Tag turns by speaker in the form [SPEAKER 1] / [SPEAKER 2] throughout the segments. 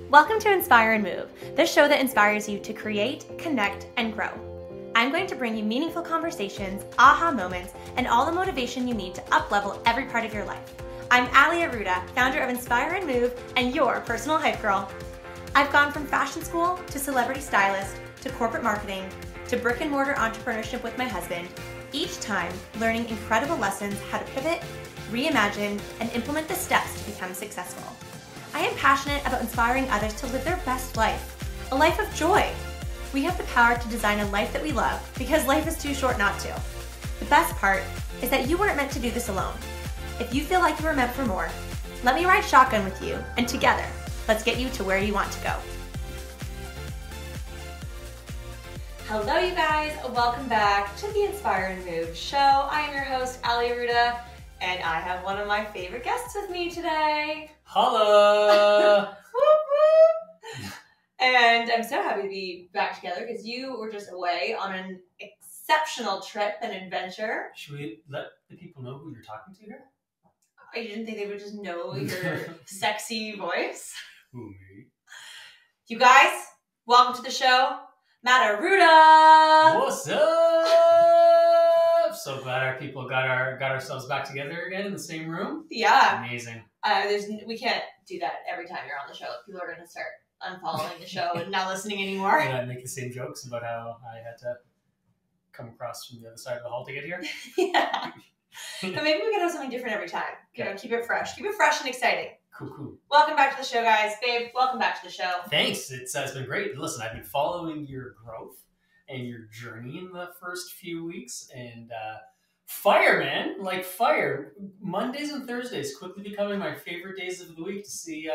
[SPEAKER 1] Welcome to Inspire and Move, the show that inspires you to create, connect, and grow. I'm going to bring you meaningful conversations, aha moments, and all the motivation you need to up-level every part of your life. I'm Matt Arruda, founder of Inspire and Move, and your personal hype girl. I've gone from fashion school to celebrity stylist to corporate marketing to brick and mortar entrepreneurship with my husband, each time learning incredible lessons how to pivot, reimagine, and implement the steps to become successful. I am passionate about inspiring others to live their best life, a life of joy. We have the power to design a life that we love because life is too short not to. The best part is that you weren't meant to do this alone. If you feel like you were meant for more, let me ride shotgun with you, and together, let's get you to where you want to go. Hello, you guys. Welcome back to the Inspire and Move show. I am your host, Matt Arruda, and I have one of my favorite guests with me today.
[SPEAKER 2] Holla!
[SPEAKER 1] Whoop, whoop. And I'm so happy to be back together because you were just away on an exceptional trip and adventure.
[SPEAKER 2] Should we let the people know who you're talking to here?
[SPEAKER 1] I didn't think they would just know your sexy voice.
[SPEAKER 2] Who, me?
[SPEAKER 1] You guys, welcome to the show, Matt Arruda.
[SPEAKER 2] What's up? So glad our people got ourselves back together again in the same room.
[SPEAKER 1] Yeah.
[SPEAKER 2] Amazing.
[SPEAKER 1] We can't do that every time you're on the show. People are going to start unfollowing the show and not listening anymore.
[SPEAKER 2] And I make the same jokes about how I had to come across from the other side of the hall to get here.
[SPEAKER 1] Yeah. But maybe we can have something different every time. You know, keep it fresh. Keep it fresh and exciting.
[SPEAKER 2] Cool.
[SPEAKER 1] Welcome back to the show, guys. Babe, welcome back to the show.
[SPEAKER 2] Thanks. It's been great. Listen, I've been following your growth and your journey in the first few weeks, and fire, man, like fire. Mondays and Thursdays quickly becoming my favorite days of the week to see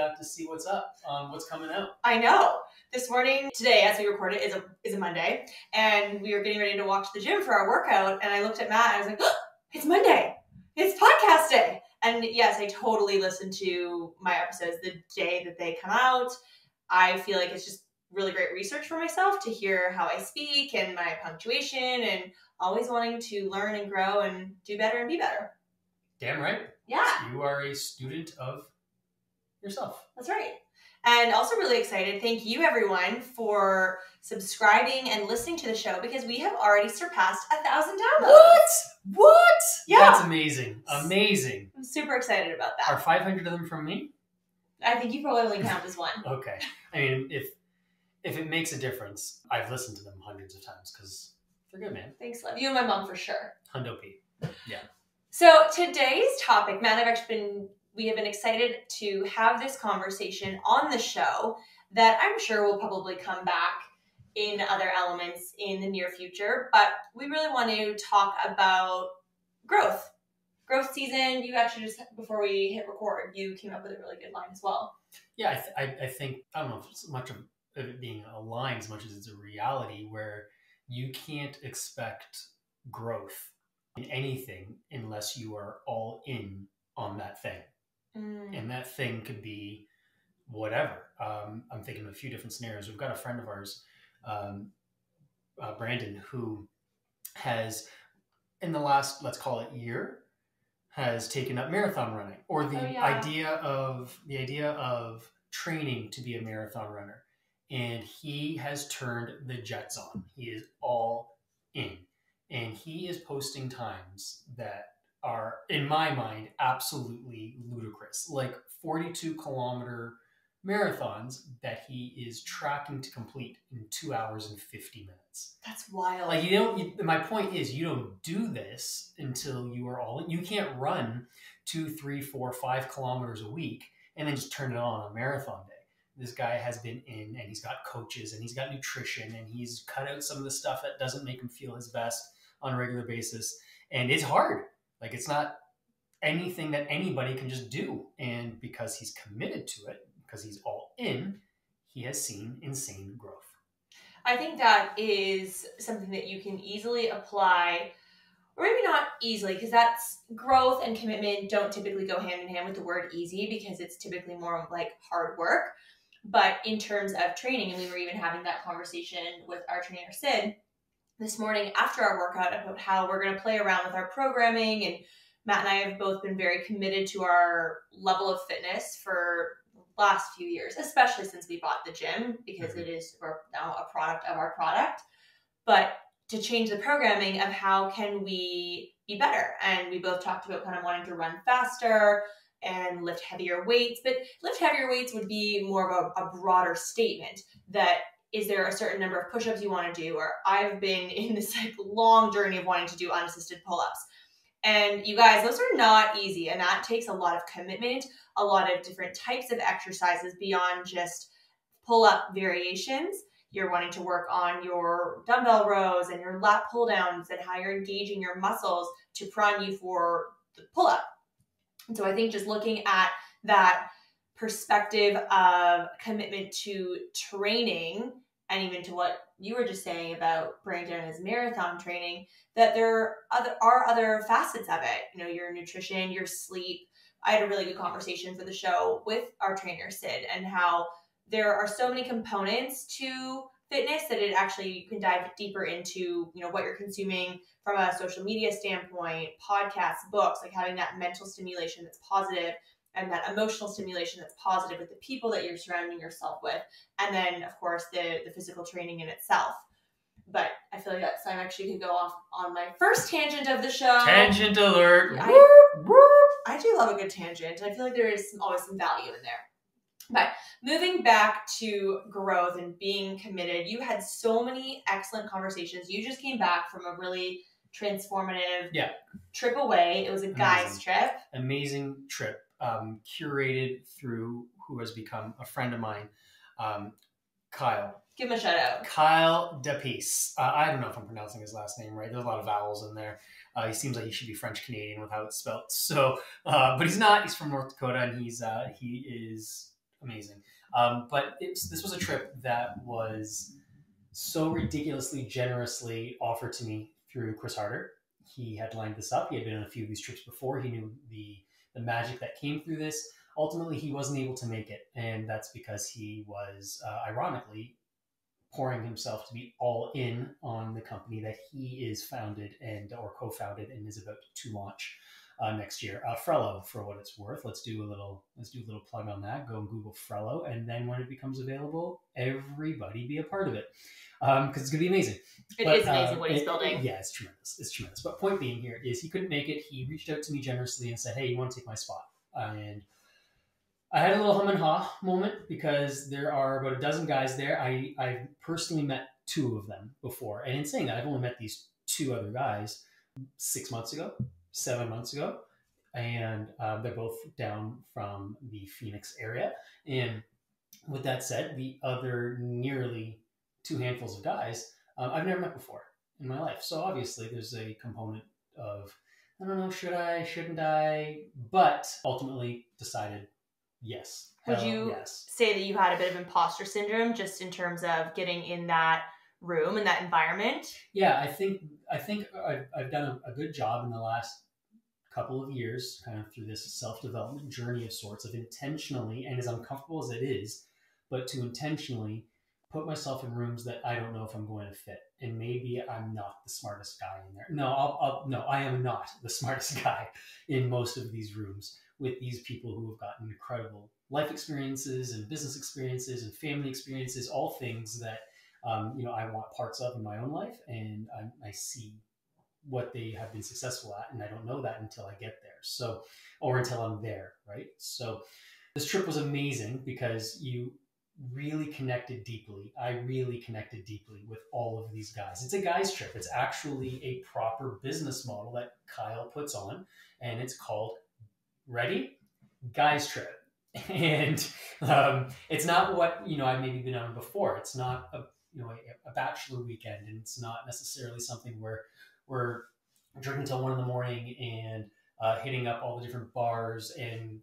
[SPEAKER 2] what's up, what's coming out.
[SPEAKER 1] I know. This morning, today, as we record it, is a Monday, and we were getting ready to walk to the gym for our workout, and I looked at Matt, and I was like, oh, it's Monday. It's podcast day. And yes, I totally listen to my episodes the day that they come out. I feel like it's just really great research for myself to hear how I speak and my punctuation, and always wanting to learn and grow and do better and be better.
[SPEAKER 2] Damn right.
[SPEAKER 1] Yeah.
[SPEAKER 2] You are a student of yourself.
[SPEAKER 1] That's right. And also really excited. Thank you, everyone, for subscribing and listening to the show because we have already surpassed 1,000 downloads.
[SPEAKER 2] What?
[SPEAKER 1] Yeah.
[SPEAKER 2] That's amazing. Amazing.
[SPEAKER 1] I'm super excited about that.
[SPEAKER 2] Are 500 of them from me?
[SPEAKER 1] I think you probably only count as one.
[SPEAKER 2] Okay. I mean, if it makes a difference, I've listened to them hundreds of times because they're good, man.
[SPEAKER 1] Thanks, love. You and my mom for sure.
[SPEAKER 2] Hundo P. Yeah.
[SPEAKER 1] So today's topic, Matt, we have been excited to have this conversation on the show that I'm sure will probably come back in other elements in the near future. But we really want to talk about growth. Growth season. You actually just, before we hit record, you came up with a really good line as well.
[SPEAKER 2] Yeah, I think, I don't know if it's much of it being a line as much as it's a reality where you can't expect growth in anything unless you are all in on that thing. And that thing could be whatever. I'm thinking of a few different scenarios. We've got a friend of ours, Brandon, who has, in the last, let's call it year, has taken up marathon running, or the idea of training to be a marathon runner. And he has turned the jets on. He is all in. And he is posting times that are, in my mind, absolutely ludicrous. Like 42-kilometer marathons that he is tracking to complete in 2 hours and 50 minutes.
[SPEAKER 1] That's wild.
[SPEAKER 2] Like my point is, you don't do this until you are all in. You can't run 2, 3, 4, 5 kilometers a week and then just turn it on a marathon day. This guy has been in, and he's got coaches, and he's got nutrition, and he's cut out some of the stuff that doesn't make him feel his best on a regular basis. And it's hard. Like, it's not anything that anybody can just do. And because he's committed to it, because he's all in, he has seen insane growth.
[SPEAKER 1] I think that is something that you can easily apply, or maybe not easily, because that's growth and commitment don't typically go hand in hand with the word easy because it's typically more like hard work. But in terms of training, and we were even having that conversation with our trainer, Sid, this morning after our workout about how we're going to play around with our programming. And Matt and I have both been very committed to our level of fitness for last few years, especially since we bought the gym, because it is now a product of our product. But to change the programming of how can we be better. And we both talked about kind of wanting to run faster and lift heavier weights, but lift heavier weights would be more of a broader statement that is there a certain number of push-ups you want to do? Or I've been in this like long journey of wanting to do unassisted pull-ups. And you guys, those are not easy. And that takes a lot of commitment, a lot of different types of exercises beyond just pull-up variations. You're wanting to work on your dumbbell rows and your lat pull downs and how you're engaging your muscles to prime you for the pull-up. And so I think just looking at that perspective of commitment to training, and even to what you were just saying about breaking down as marathon training, that there are other facets of it. You know, your nutrition, your sleep. I had a really good conversation for the show with our trainer, Sid, and how there are so many components to fitness that it actually, you can dive deeper into, you know, what you're consuming from a social media standpoint, podcasts, books, like having that mental stimulation that's positive and that emotional stimulation that's positive with the people that you're surrounding yourself with. And then, of course, the physical training in itself. But I feel like that's time actually could go off on my first tangent of the show.
[SPEAKER 2] Tangent alert.
[SPEAKER 1] I do love a good tangent. I feel like there is always some value in there. But moving back to growth and being committed, you had so many excellent conversations. You just came back from a really transformative trip away. It was a guys trip.
[SPEAKER 2] Amazing trip. Curated through who has become a friend of mine, Kyle.
[SPEAKER 1] Give him a shout out.
[SPEAKER 2] Kyle DePiece. I don't know if I'm pronouncing his last name right. There's a lot of vowels in there. He seems like he should be French Canadian with how it's spelled. So, but he's not. He's from North Dakota, and he is amazing. But this was a trip that was so ridiculously generously offered to me through Chris Harder. He had lined this up. He had been on a few of these trips before. He knew the magic that came through this. Ultimately, he wasn't able to make it, and that's because he was, ironically, pouring himself to be all in on the company that he is founded or co-founded and is about to launch next year. Frello, for what it's worth. Let's do a little plug on that. Go and Google Frello, and then when it becomes available, everybody be a part of it because it's gonna be amazing.
[SPEAKER 1] It is amazing what he's building.
[SPEAKER 2] Yeah, it's tremendous. It's tremendous. But point being here is he couldn't make it. He reached out to me generously and said, "Hey, you want to take my spot?" And I had a little hum and ha moment because there are about a dozen guys there. I've personally met two of them before, and in saying that, I've only met these two other guys 6 months ago. 7 months ago, and they're both down from the Phoenix area. And with that said, the other nearly two handfuls of guys I've never met before in my life. So obviously there's a component of, I don't know, should I, shouldn't I? But ultimately decided yes.
[SPEAKER 1] Would you say that you had a bit of imposter syndrome just in terms of getting in that room and that environment?
[SPEAKER 2] Yeah, I think I've done a good job in the last couple of years, kind of through this self-development journey of sorts, of intentionally, and as uncomfortable as it is, but to intentionally put myself in rooms that I don't know if I'm going to fit. And maybe I'm not the smartest guy in there. No, I am not the smartest guy in most of these rooms with these people who have gotten incredible life experiences and business experiences and family experiences, all things that I want parts of in my own life, and I see what they have been successful at, and I don't know that until I get there. So, or until I'm there, right? So this trip was amazing because you really connected deeply. I really connected deeply with all of these guys. It's a guys trip. It's actually a proper business model that Kyle puts on, and it's called, ready? Guys trip. And it's not what, I've maybe been on before. It's not a bachelor weekend, and it's not necessarily something where we're drinking till 1 a.m. and hitting up all the different bars and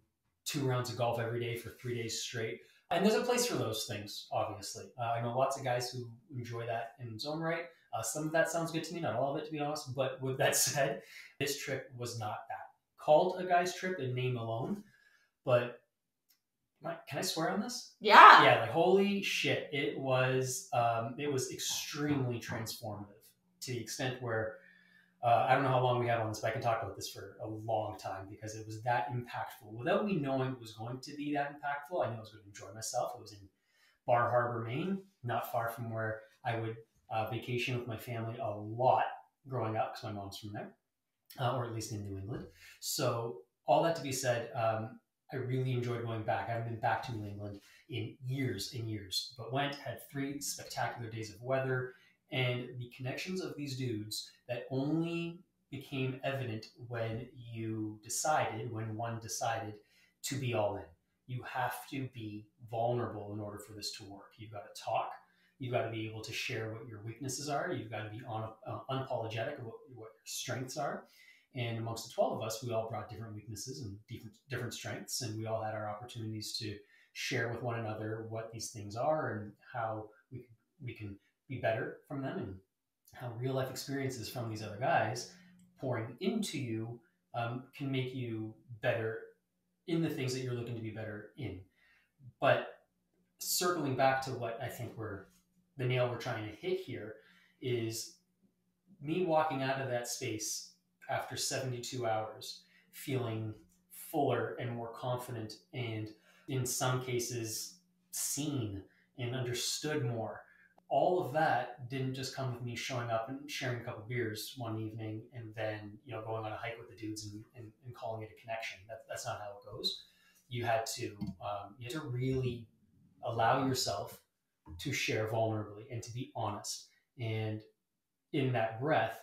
[SPEAKER 2] 2 rounds of golf every day for 3 days straight. And there's a place for those things, obviously. I know lots of guys who enjoy that in its own right. Some of that sounds good to me, not all of it, to be honest. But with that said, this trip was not that. Called a guy's trip in name alone, but can I swear on this?
[SPEAKER 1] Yeah.
[SPEAKER 2] Yeah, like holy shit. It was extremely transformative to the extent where I don't know how long we have on this, but I can talk about this for a long time because it was that impactful. Without me knowing it was going to be that impactful, I knew I was going to enjoy myself. It was in Bar Harbor, Maine, not far from where I would vacation with my family a lot growing up because my mom's from there, or at least in New England. So all that to be said, I really enjoyed going back. I haven't been back to New England in years and years, but went, had 3 spectacular days of weather, and the connections of these dudes that only became evident when one decided to be all in. You have to be vulnerable in order for this to work. You've got to talk. You've got to be able to share what your weaknesses are. You've got to be unapologetic of what your strengths are. And amongst the 12 of us, we all brought different weaknesses and different strengths, and we all had our opportunities to share with one another what these things are and how we can be better from them, and how real life experiences from these other guys pouring into you can make you better in the things that you're looking to be better in. But circling back to what I think the nail we're trying to hit here is me walking out of that space after 72 hours, feeling fuller and more confident, and in some cases seen and understood more. All of that didn't just come with me showing up and sharing a couple beers one evening and then going on a hike with the dudes and calling it a connection. That's not how it goes. You had to really allow yourself to share vulnerably and to be honest. And in that breath,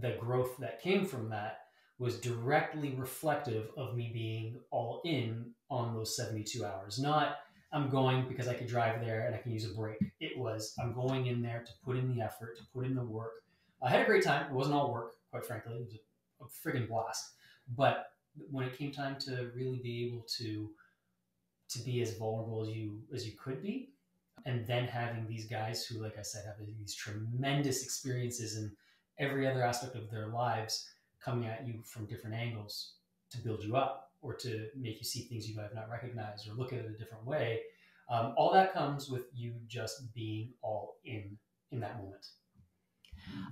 [SPEAKER 2] the growth that came from that was directly reflective of me being all in on those 72 hours. Not, I'm going because I could drive there and I can use a break. It was, I'm going in there to put in the effort, to put in the work. I had a great time. It wasn't all work, quite frankly. It was a friggin' blast. But when it came time to really be able to be as vulnerable as you could be, and then having these guys who, like I said, have these tremendous experiences in every other aspect of their lives coming at you from different angles to build you up or to make you see things you might have not recognized or look at it a different way. All that comes with you just being all in that moment.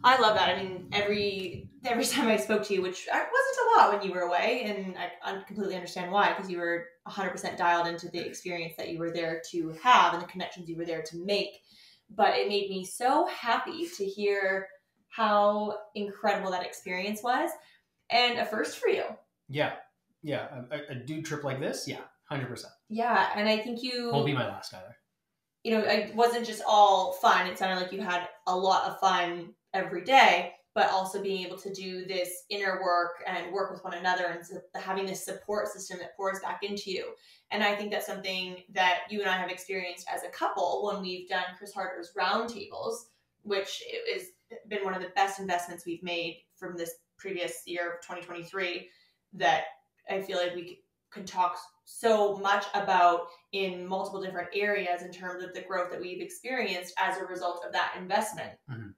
[SPEAKER 1] I love that. I mean, every time I spoke to you, which wasn't a lot when you were away, and I completely understand why, because you were 100% dialed into the experience that you were there to have and the connections you were there to make. But it made me so happy to hear how incredible that experience was, and a first for you.
[SPEAKER 2] Yeah. A dude trip like this, 100%.
[SPEAKER 1] Yeah, and I think
[SPEAKER 2] won't be my last either.
[SPEAKER 1] It wasn't just all fun. It sounded like you had a lot of fun every day, but also being able to do this inner work and work with one another, and so having this support system that pours back into you. And I think that's something that you and I have experienced as a couple when we've done Chris Harder's roundtables, which has been one of the best investments we've made from this previous year of 2023, that I feel like we could talk so much about in multiple different areas in terms of the growth that we've experienced as a result of that investment. Mm-hmm.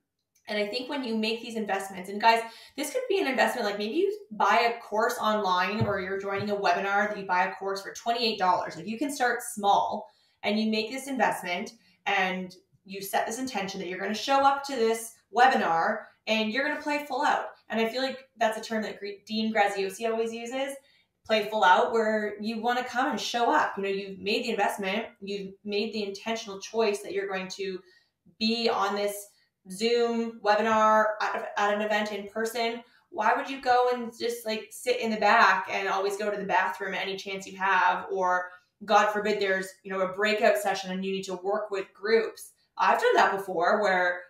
[SPEAKER 1] And I think when you make these investments, and guys, this could be an investment, like maybe you buy a course online or you're joining a webinar that you buy a course for $28. If you can start small and you make this investment and you set this intention that you're going to show up to this webinar and you're going to play full out. And I feel like that's a term that Dean Graziosi always uses, play full out, where you want to come and show up. You've made the investment, you've made the intentional choice that you're going to be on this Zoom webinar at an event in person. Why would you go and just sit in the back and always go to the bathroom any chance you have? Or God forbid there's, a breakout session and you need to work with groups. I've done that before where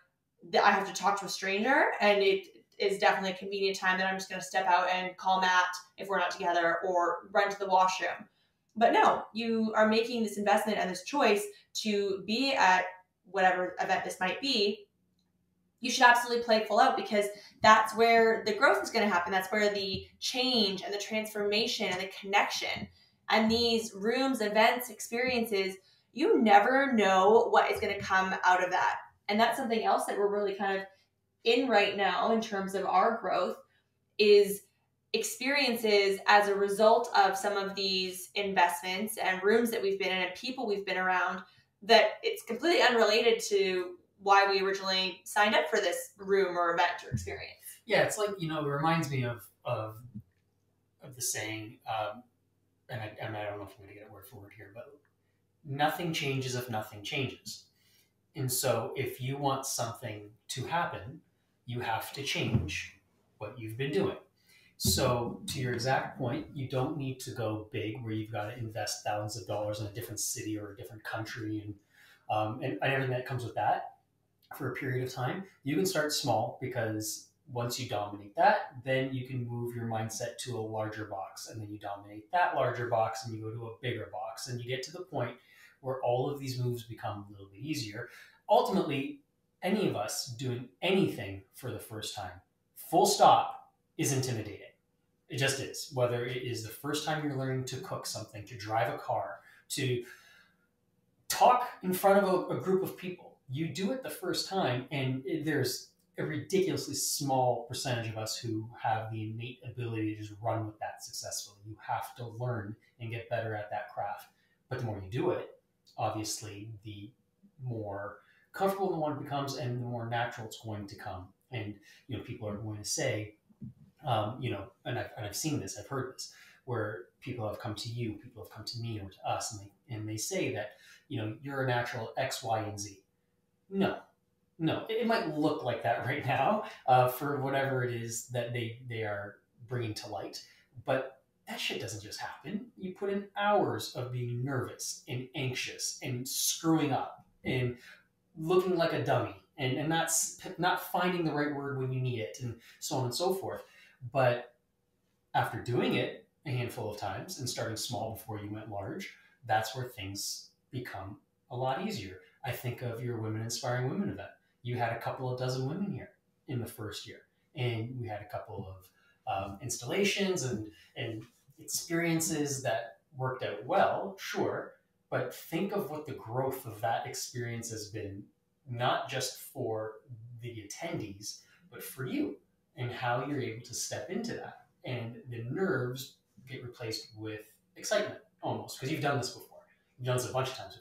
[SPEAKER 1] I have to talk to a stranger, and it is definitely a convenient time that I'm just going to step out and call Matt if we're not together, or run to the washroom. But no, you are making this investment and this choice to be at whatever event this might be. You should absolutely play full out, because that's where the growth is going to happen. That's where the change and the transformation and the connection, and these rooms, events, experiences, you never know what is going to come out of that. And that's something else that we're really kind of in right now in terms of our growth, is experiences as a result of some of these investments and rooms that we've been in and people we've been around, that it's completely unrelated to why we originally signed up for this room or event or experience.
[SPEAKER 2] Yeah, it's like, it reminds me of the saying, and I don't know if I'm going to get it word for word here, but nothing changes if nothing changes. And so if you want something to happen, you have to change what you've been doing. So to your exact point, you don't need to go big where you've got to invest thousands of dollars in a different city or a different country and everything that comes with that for a period of time. You can start small because once you dominate that, then you can move your mindset to a larger box, and then you dominate that larger box and you go to a bigger box, and you get to the point where all of these moves become a little bit easier. Ultimately, any of us doing anything for the first time, full stop, is intimidating. It just is. Whether it is the first time you're learning to cook something, to drive a car, to talk in front of a group of people. You do it the first time, and there's a ridiculously small percentage of us who have the innate ability to just run with that successfully. You have to learn and get better at that craft. But the more you do it, obviously, the more comfortable the one becomes, and the more natural it's going to come. And people are going to say, and I've seen this, I've heard this, where people have come to you, people have come to me or to us, and they say that, you're a natural X, Y, and Z. No, it might look like that right now for whatever it is that they are bringing to light, but that shit doesn't just happen. You put in hours of being nervous and anxious and screwing up and looking like a dummy and not finding the right word when you need it and so on and so forth. But after doing it a handful of times and starting small before you went large, that's where things become a lot easier. I think of your Women Inspiring Women event. You had a couple of dozen women here in the first year, and we had a couple of installations and experiences that worked out well, sure, but think of what the growth of that experience has been, not just for the attendees, but for you, and how you're able to step into that. And the nerves get replaced with excitement almost, because you've done this before. You've done this a bunch of times before.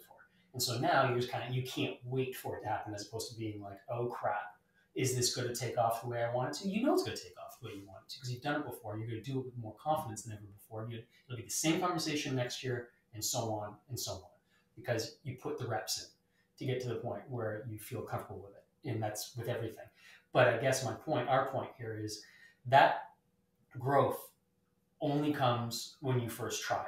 [SPEAKER 2] And so now you're just you can't wait for it to happen, as opposed to being like, oh crap, is this going to take off the way I want it to? You know it's going to take off the way you want it to, because you've done it before. You're going to do it with more confidence than ever before. It'll be the same conversation next year, and so on and so on, because you put the reps in to get to the point where you feel comfortable with it. And that's with everything. But I guess our point here is that growth only comes when you first try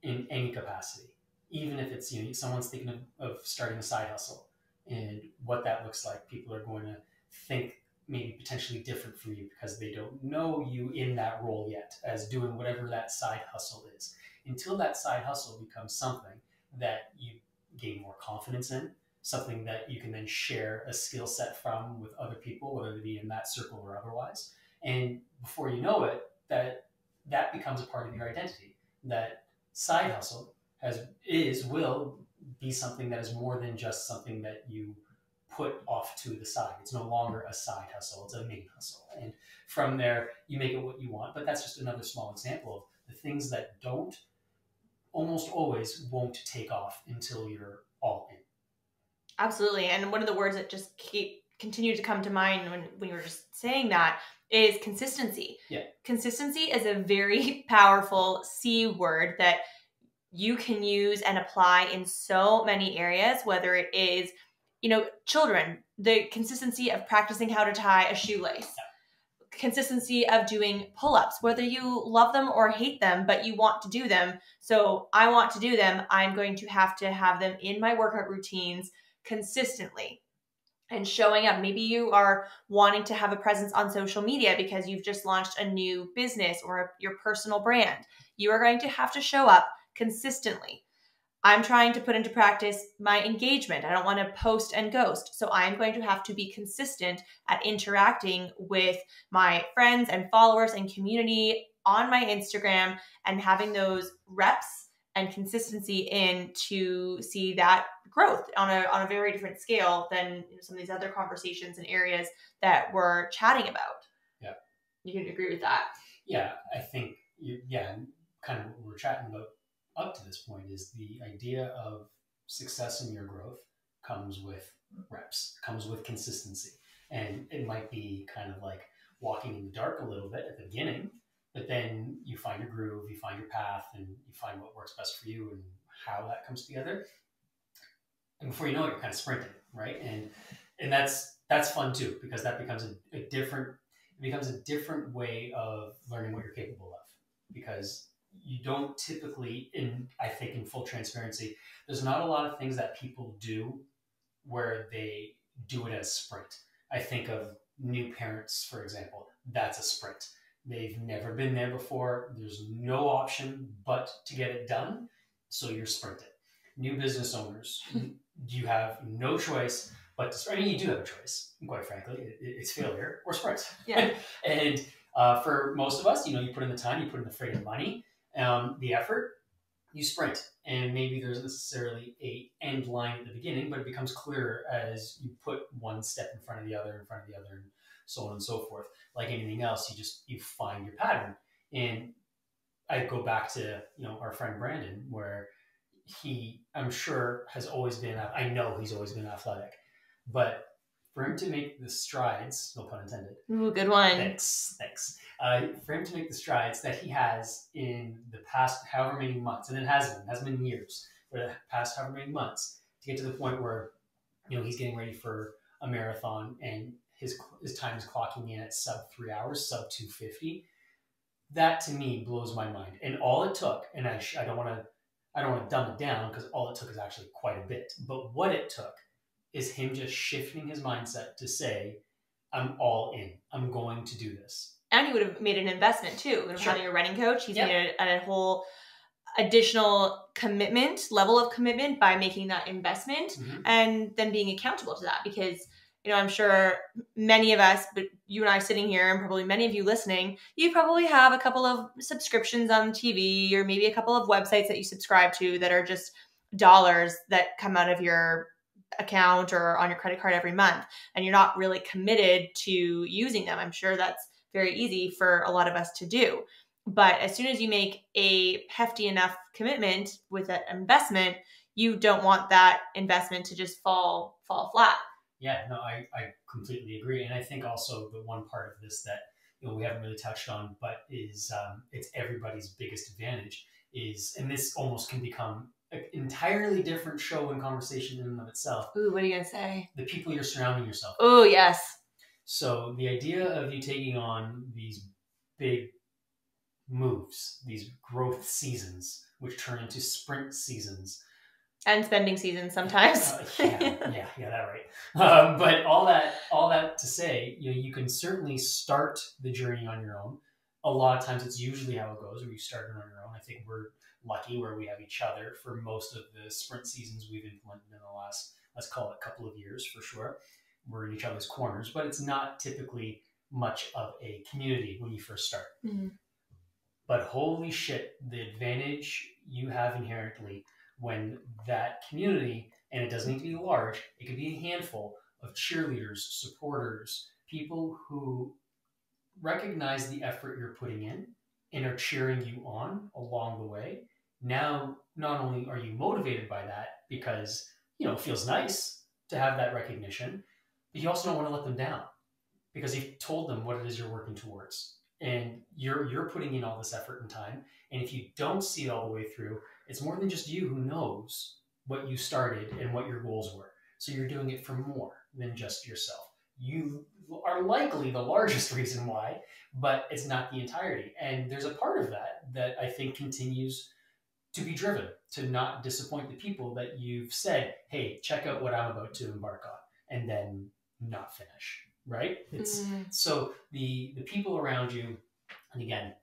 [SPEAKER 2] in any capacity. Even if it's, someone's thinking of starting a side hustle and what that looks like, people are going to think maybe potentially different from you because they don't know you in that role yet as doing whatever that side hustle is. Until that side hustle becomes something that you gain more confidence in, something that you can then share a skill set from with other people, whether they be in that circle or otherwise. And before you know it, that becomes a part of your identity. That side hustle will be something that is more than just something that you put off to the side. It's no longer a side hustle, it's a main hustle. And from there, you make it what you want. But that's just another small example of the things that almost always won't take off until you're all in.
[SPEAKER 1] Absolutely. And one of the words that just continue to come to mind when you were just saying that is consistency.
[SPEAKER 2] Yeah.
[SPEAKER 1] Consistency is a very powerful C word that you can use and apply in so many areas, whether it is, children, the consistency of practicing how to tie a shoelace, consistency of doing pull-ups, whether you love them or hate them, but you want to do them. So I want to do them. I'm going to have them in my workout routines consistently and showing up. Maybe you are wanting to have a presence on social media because you've just launched a new business or your personal brand. You are going to have to show up consistently. I'm trying to put into practice my engagement. I don't want to post and ghost. So I'm going to have to be consistent at interacting with my friends and followers and community on my Instagram and having those reps and consistency in to see that growth on a very different scale than some of these other conversations and areas that we're chatting about.
[SPEAKER 2] Yeah.
[SPEAKER 1] You can agree with that.
[SPEAKER 2] Yeah, I think, kind of what we're chatting about up to this point is the idea of success in your growth comes with reps, comes with consistency. And it might be kind of like walking in the dark a little bit at the beginning, but then you find your groove, you find your path, and you find what works best for you and how that comes together. And before you know it, you're kind of sprinting, right? And that's fun too, because that becomes a different way of learning what you're capable of. Because you don't typically, I think in full transparency, there's not a lot of things that people do where they do it as sprint. I think of new parents, for example. That's a sprint. They've never been there before. There's no option but to get it done. So you're sprinting. New business owners, you have no choice but to, I mean, you do have a choice, quite frankly. It's failure or sprint.
[SPEAKER 1] Yeah.
[SPEAKER 2] And for most of us, you put in the time, you put in the friggin' money, the effort, you sprint. And maybe there's necessarily a end line at the beginning, but it becomes clearer as you put one step in front of the other, and so on and so forth. Like anything else, you find your pattern. And I go back to, our friend Brandon, where I'm sure I know he's always been athletic, but for him to make the strides, no pun intended.
[SPEAKER 1] Ooh, good one.
[SPEAKER 2] Thanks. For him to make the strides that he has in the past however many months, and it hasn't been years, but the past however many months, to get to the point where, he's getting ready for a marathon and his time is clocking in at sub 3 hours, sub 250. That to me blows my mind. And all it took, and I don't want to dumb it down, because all it took is actually quite a bit. But what it took is him just shifting his mindset to say, I'm all in. I'm going to do this.
[SPEAKER 1] And he would have made an investment too.
[SPEAKER 2] Sure.
[SPEAKER 1] Having a running coach, he's made a whole additional level of commitment by making that investment, and then being accountable to that. Because, I'm sure many of us, but you and I sitting here, and probably many of you listening, you probably have a couple of subscriptions on TV, or maybe a couple of websites that you subscribe to that are just dollars that come out of your account or on your credit card every month, and you're not really committed to using them. I'm sure that's very easy for a lot of us to do. But as soon as you make a hefty enough commitment with that investment, you don't want that investment to just fall flat.
[SPEAKER 2] Yeah, no, I completely agree. And I think also the one part of this that we haven't really touched on, but is it's everybody's biggest advantage is, and this almost can become an entirely different show and conversation in and of itself.
[SPEAKER 1] Ooh, what are you going to say?
[SPEAKER 2] The people you're surrounding yourself
[SPEAKER 1] with. Oh, yes.
[SPEAKER 2] So the idea of you taking on these big moves, these growth seasons, which turn into sprint seasons,
[SPEAKER 1] and spending seasons sometimes.
[SPEAKER 2] Yeah, that right. But all that to say, you can certainly start the journey on your own. A lot of times, it's usually how it goes, where you start it on your own. I think we're lucky where we have each other for most of the sprint seasons we've implemented in the last, let's call it, couple of years for sure. We're in each other's corners, but it's not typically much of a community when you first start. Mm-hmm. But holy shit, the advantage you have inherently when that community, and it doesn't need to be large, it could be a handful of cheerleaders, supporters, people who recognize the effort you're putting in and are cheering you on along the way. Now, not only are you motivated by that because, it feels nice to have that recognition, but you also don't want to let them down because you've told them what it is you're working towards. And you're putting in all this effort and time. And if you don't see it all the way through, it's more than just you who knows what you started and what your goals were. So you're doing it for more than just yourself. You are likely the largest reason why, but it's not the entirety. And there's a part of that I think continues to be driven to not disappoint the people that you've said, hey, check out what I'm about to embark on, and then not finish. Right? It's so the people around you, and again,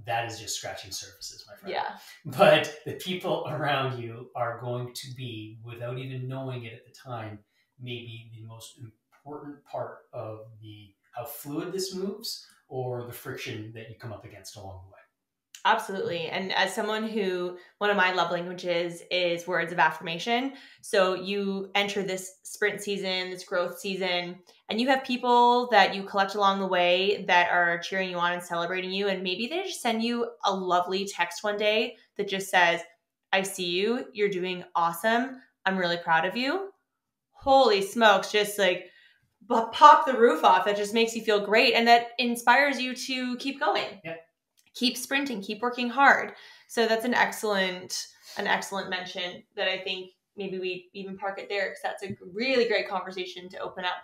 [SPEAKER 2] that is just scratching surfaces, my friend.
[SPEAKER 1] Yeah.
[SPEAKER 2] But the people around you are going to be, without even knowing it at the time, maybe the most important part of how fluid this moves or the friction that you come up against along the way.
[SPEAKER 1] Absolutely. And as someone one of my love languages is words of affirmation. So you enter this sprint season, this growth season, and you have people that you collect along the way that are cheering you on and celebrating you. And maybe they just send you a lovely text one day that just says, I see you. You're doing awesome. I'm really proud of you. Holy smokes. Just like pop the roof off, that just makes you feel great and that inspires you to keep going.
[SPEAKER 2] Yeah.
[SPEAKER 1] Keep sprinting, keep working hard. So that's an excellent mention that I think maybe we even park it there because that's a really great conversation to open up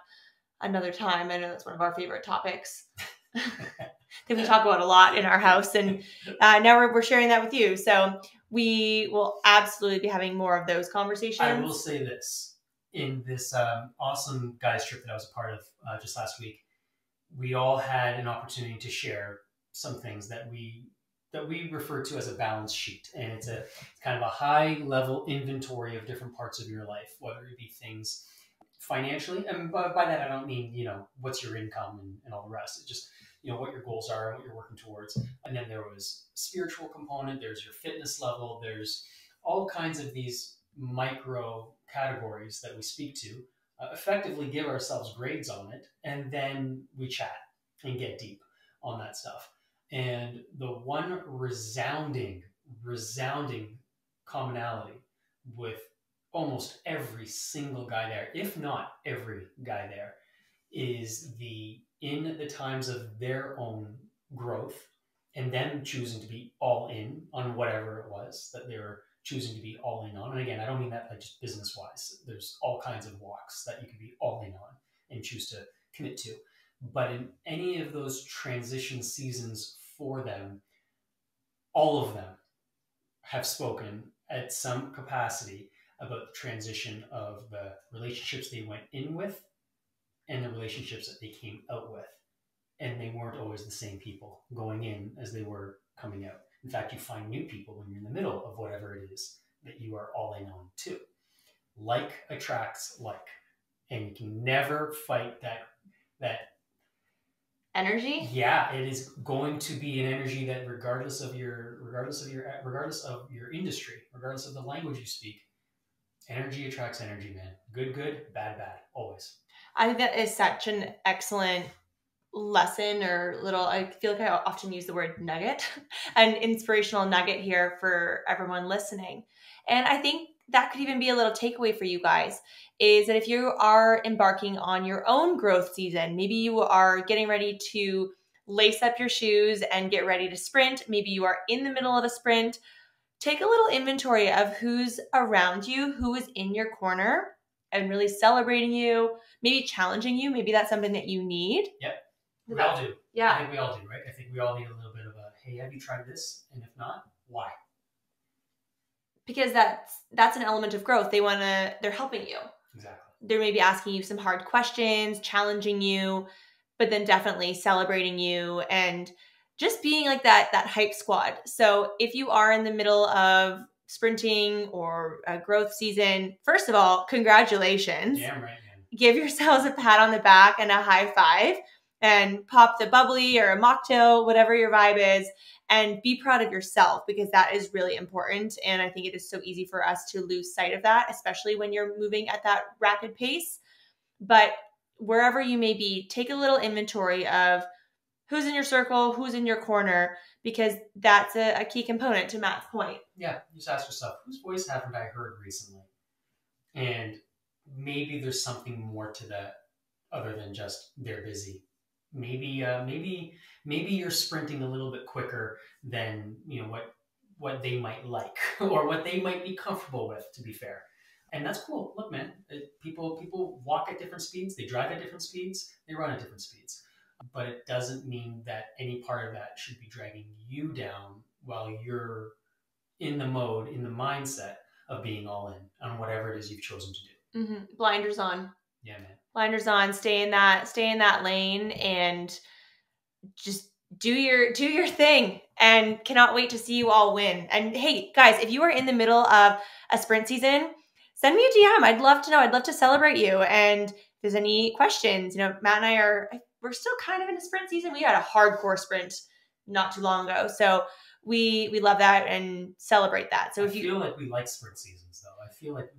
[SPEAKER 1] another time. I know that's one of our favorite topics that we talk about a lot in our house. And now we're sharing that with you. So we will absolutely be having more of those conversations.
[SPEAKER 2] I will say this. In this awesome guys trip that I was a part of just last week, we all had an opportunity to share some things that we refer to as a balance sheet. And it's kind of a high level inventory of different parts of your life, whether it be things financially. And by that, I don't mean, what's your income and all the rest. It's just, what your goals are and what you're working towards. And then there was spiritual component. There's your fitness level. There's all kinds of these micro categories that we speak to, effectively give ourselves grades on it. And then we chat and get deep on that stuff. And the one resounding commonality with almost every single guy there, if not every guy there, is in the times of their own growth and them choosing to be all in on whatever it was that they were choosing to be all in on. And again, I don't mean that like just business wise. There's all kinds of walks that you can be all in on and choose to commit to. But in any of those transition seasons for them, all of them have spoken at some capacity about the transition of the relationships they went in with and the relationships that they came out with. And they weren't always the same people going in as they were coming out. In fact, you find new people when you're in the middle of whatever it is that you are all in on too. Like attracts like. And you can never fight that
[SPEAKER 1] energy.
[SPEAKER 2] Yeah, it is going to be an energy that regardless of your industry, regardless of the language you speak, energy attracts energy, man. Good, bad, always.
[SPEAKER 1] I think that is such an excellent lesson I feel like I often use the word nugget, an inspirational nugget here for everyone listening. And I think that could even be a little takeaway for you guys, is that if you are embarking on your own growth season, maybe you are getting ready to lace up your shoes and get ready to sprint. Maybe you are in the middle of a sprint. Take a little inventory of who's around you, who is in your corner, and really celebrating you, maybe challenging you. Maybe that's something that you need.
[SPEAKER 2] Yep. We all do.
[SPEAKER 1] Yeah.
[SPEAKER 2] I think we all do, right? I think we all need a little bit of a, hey, have you tried this? And if not, why?
[SPEAKER 1] Because that's an element of growth. They're helping you.
[SPEAKER 2] Exactly.
[SPEAKER 1] They're maybe asking you some hard questions, challenging you, but then definitely celebrating you and just being like that hype squad. So if you are in the middle of sprinting or a growth season, first of all, congratulations.
[SPEAKER 2] Damn right, man.
[SPEAKER 1] Give yourselves a pat on the back and a high five and pop the bubbly or a mocktail, whatever your vibe is, and be proud of yourself because that is really important. And I think it is so easy for us to lose sight of that, especially when you're moving at that rapid pace. But wherever you may be, take a little inventory of who's in your circle, who's in your corner, because that's a key component to Matt's point.
[SPEAKER 2] Yeah, just ask yourself, whose voice haven't I heard recently? And maybe there's something more to that other than just they're busy. Maybe you're sprinting a little bit quicker than what they might like or what they might be comfortable with, to be fair. And that's cool. Look, man, people walk at different speeds, they drive at different speeds, they run at different speeds. But it doesn't mean that any part of that should be dragging you down while you're in the mindset of being all in on whatever it is you've chosen to do.
[SPEAKER 1] Mm-hmm. Blinders on.
[SPEAKER 2] Yeah, man.
[SPEAKER 1] Blinders on. Stay in that lane and just do your thing. And cannot wait to see you all win. And hey, guys, if you are in the middle of a sprint season, send me a DM. I'd love to know. I'd love to celebrate you. And if there's any questions, Matt and I we're still kind of in a sprint season. We had a hardcore sprint not too long ago. So we love that and celebrate that. So
[SPEAKER 2] I feel like we like sprint seasons though. I feel like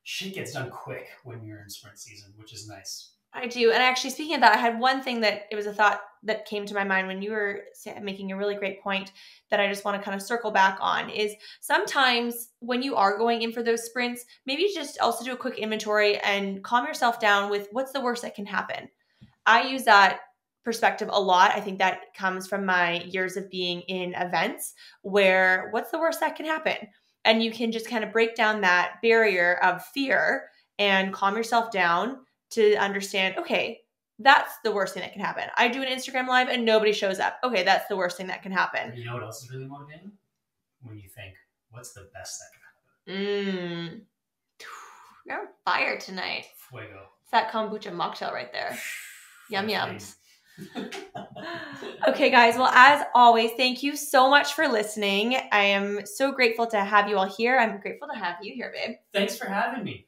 [SPEAKER 2] shit gets done quick when you're in sprint season, which is nice.
[SPEAKER 1] I do. And actually, speaking of that, I had one thing that it was a thought that came to my mind when you were making a really great point that I just want to kind of circle back on is sometimes when you are going in for those sprints, maybe just also do a quick inventory and calm yourself down with what's the worst that can happen. I use that perspective a lot. I think that comes from my years of being in events where what's the worst that can happen? And you can just kind of break down that barrier of fear and calm yourself down to understand, okay, that's the worst thing that can happen. I do an Instagram live and nobody shows up. Okay, that's the worst thing that can happen.
[SPEAKER 2] You know what else is really motivating? When you think, what's the best that can happen?
[SPEAKER 1] You're on fire tonight.
[SPEAKER 2] Fuego.
[SPEAKER 1] It's that kombucha mocktail right there. Yum yums. Okay, guys. Well, as always, thank you so much for listening. I am so grateful to have you all here. I'm grateful to have you here, babe.
[SPEAKER 2] Thanks for having me.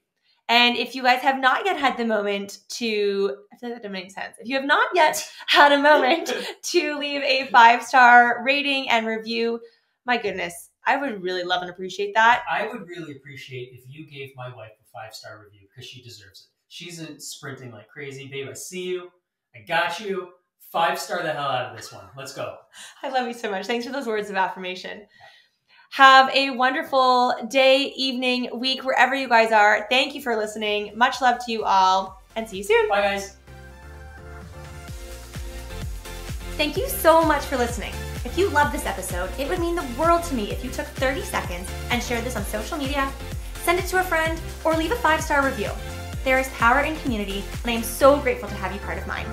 [SPEAKER 1] And if you guys have not yet had the moment to, I feel like that doesn't make sense. If you have not yet had a moment to leave a 5-star rating and review, my goodness, I would really love and appreciate that.
[SPEAKER 2] I would really appreciate if you gave my wife a 5-star review because she deserves it. She's sprinting like crazy. Babe, I see you. I got you. 5-star the hell out of this one. Let's go.
[SPEAKER 1] I love you so much. Thanks for those words of affirmation. Have a wonderful day, evening, week, wherever you guys are. Thank you for listening. Much love to you all, and see you soon.
[SPEAKER 2] Bye, guys.
[SPEAKER 1] Thank you so much for listening. If you loved this episode, it would mean the world to me if you took 30 seconds and shared this on social media, send it to a friend, or leave a 5-star review. There is power in community, and I am so grateful to have you part of mine.